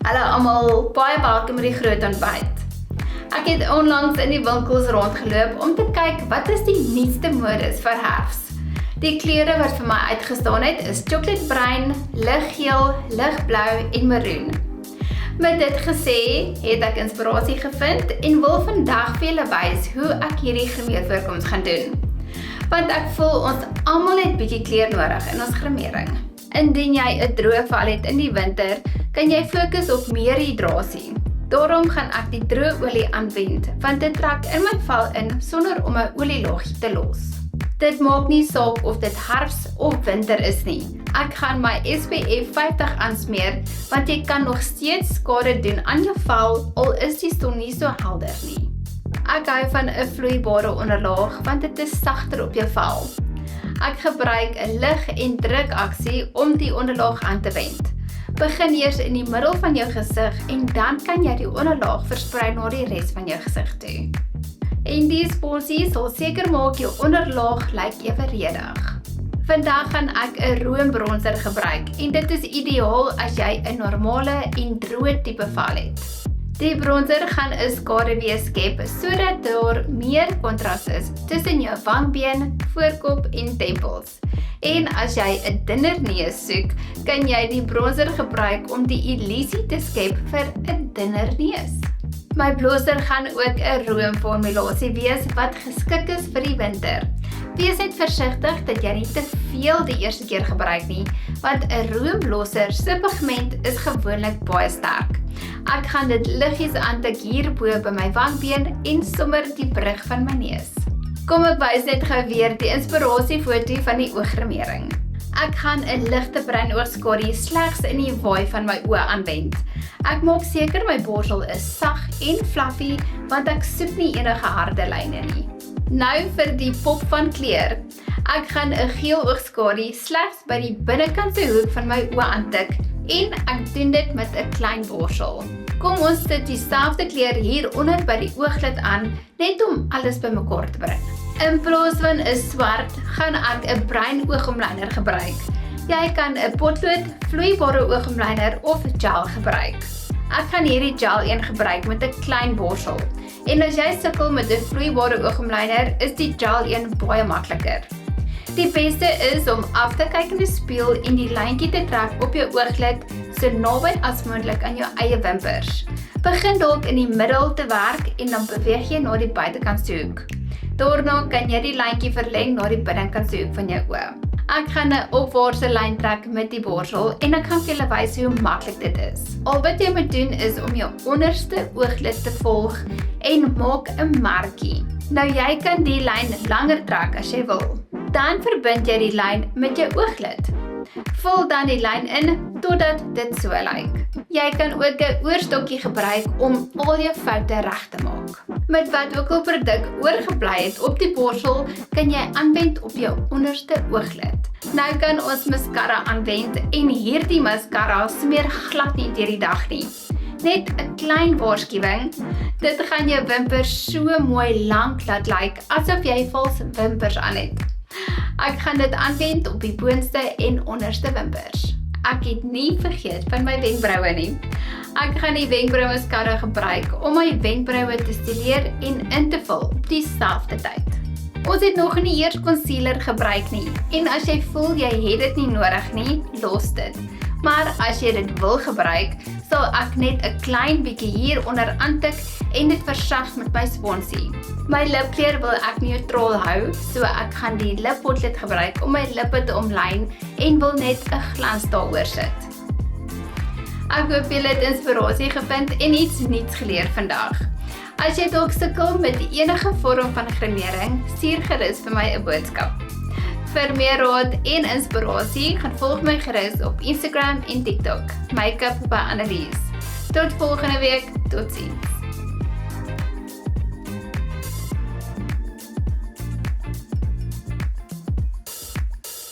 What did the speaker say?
Hallo almal, baie welkom by die groot ontbyt. Ek het onlangs in die winkels rondgeloop om te kyk wat is die nuutste modes vir herfs. Die kleure wat vir my uitgestaan het is chocolatebrun, liggeel, ligblou en maroon. Met dit gesê, het ek inspirasie gevind en wil vandag vir julle wys hoe ek hierdie grimeervoorkoms gaan doen. Want ek voel ons almal het bietjie kleur nodig in ons grimering. Indien jy 'n droë val het in die winter, kan jy fokus op meer hydrasie. Daarom gaan ek die droë olie aanwend, want dit trek in my val in sonder om 'n olielaagie te los. Dit maak nie saak of dit herfs of winter is nie. Ek gaan my SPF 50 aansmeer, want jy kan nog steeds skade doen aan jou vel, al is die son nie so helder nie. Ek hou van 'n vloeibare onderlaag, want dit is sagter op jou vel. Ek gebruik 'n lig en druk aksie om die onderlaag aan te wend. Begin eers in die middel van jou gesig en dan kan jy die onderlaag versprei na die res van jou gesig toe. En die sponsie sal seker maak jou onderlaag lyk evenredig. Vandag gaan ek 'n roombronser gebruik en dit is ideaal as jy 'n normale en droë tipe val het. Die bronzer gaan 'n skaduwee skep sodat daar meer kontras is tussen jou wangbeen, voorkop en tempels. En as jy 'n dunner neus soek, kan jy die bronzer gebruik om die illusie te skep vir 'n dunner neus. My blosser gaan ook 'n roomformulasie wees wat geskik is vir die winter. Wees net versigtig dat jy nie te veel die eerste keer gebruik nie, want 'n roomblosser se pigment is gewoonlik baie sterk. Ek gaan dit liggies aantik hierbo by my wangbeen en sommer die brug van my neus. Kom ek wys net gou weer die inspirasiefoto van die ooggrimering. Ek gaan 'n ligte bruin oogskadu slegs in die waai van my oë aanwend. Ek maak seker my borsel is sag en fluffy, want ek soek nie enige harde lyne nie. Nou vir die pop van kleur. Ek gaan 'n geel oogskadu slegs by die binnekantse hoek van my oë aantik en ek doen dit met 'n klein borsel. Kom ons sit dieselfde kleur hier onder by die ooglid aan, net om alles bymekaar te bring. In plaas van 'n swart, gaan ek 'n bruin oogomlyner gebruik. Jy kan 'n potlood, vloeibare oogomlyner of gel gebruik. Ek gaan hierdie gel een gebruik met 'n klein borsel. En as jy sukkel met 'n vloeibare oogomlyner, is die gel een baie makliker. Die beste is om af te kyk in die spieël en die lyntjie te trek op jou ooglid so naby as moontlik aan jou eie wimpers. Begin dalk in die middel te werk en dan beweeg jy na die buitekantse hoek. Daarna kan jy die lyntjie verleng na die binnenkantse hoek van jou oë. Ek gaan 'n opwaartse lyn trek met die borsel en ek gaan vir julle wys hoe maklik dit is. Al wat jy moet doen is om jou onderste ooglid te volg en maak 'n merkie. Nou jy kan die lyn langer trek as jy wil. Dan verbind jy die lyn met jou ooglid. Vul dan die lyn in totdat dit so lyk. Jy kan ook 'n oorstokkie gebruik om al jou foute reg te maak. Met wat ook al produk oorgebly het op die borsel, kan jy aanwend op jou onderste ooglid. Nou kan ons mascara aanwend en hierdie mascara smeer glad nie deur die dag nie. Net 'n klein waarskuwing, dit gaan jou wimpers so mooi lank laat lyk asof jy valse wimpers aan het. Ek gaan dit aanwend op die boonste en onderste wimpers. Ek het nie vergeet van my wenkbroue nie. Ek gaan die wenkbrou mascara gebruik om my wenkbroue te stileer en in te vul op dieselfde tyd. Ons het nog nie eers concealer gebruik nie en as jy voel jy het dit nie nodig nie, los dit. Maar as jy dit wil gebruik, sal ek net 'n klein bietjie hier onder aantik en dit versag met my sponsie. My lipkleur wil ek neutraal hou, so ek gaan die lippotlood gebruik om my lippe te omlyn en wil net 'n glans daaroor sit. Ek hoop julle het inspirasie gevind en iets nuuts geleer vandag. As jy dalk sukkel met enige vorm van grimering, stuur gerus vir my 'n boodskap. Vir meer raad en inspirasie, gaan volg my gerus op Instagram en TikTok. Makeup by Annelies. Tot volgende week, totsiens.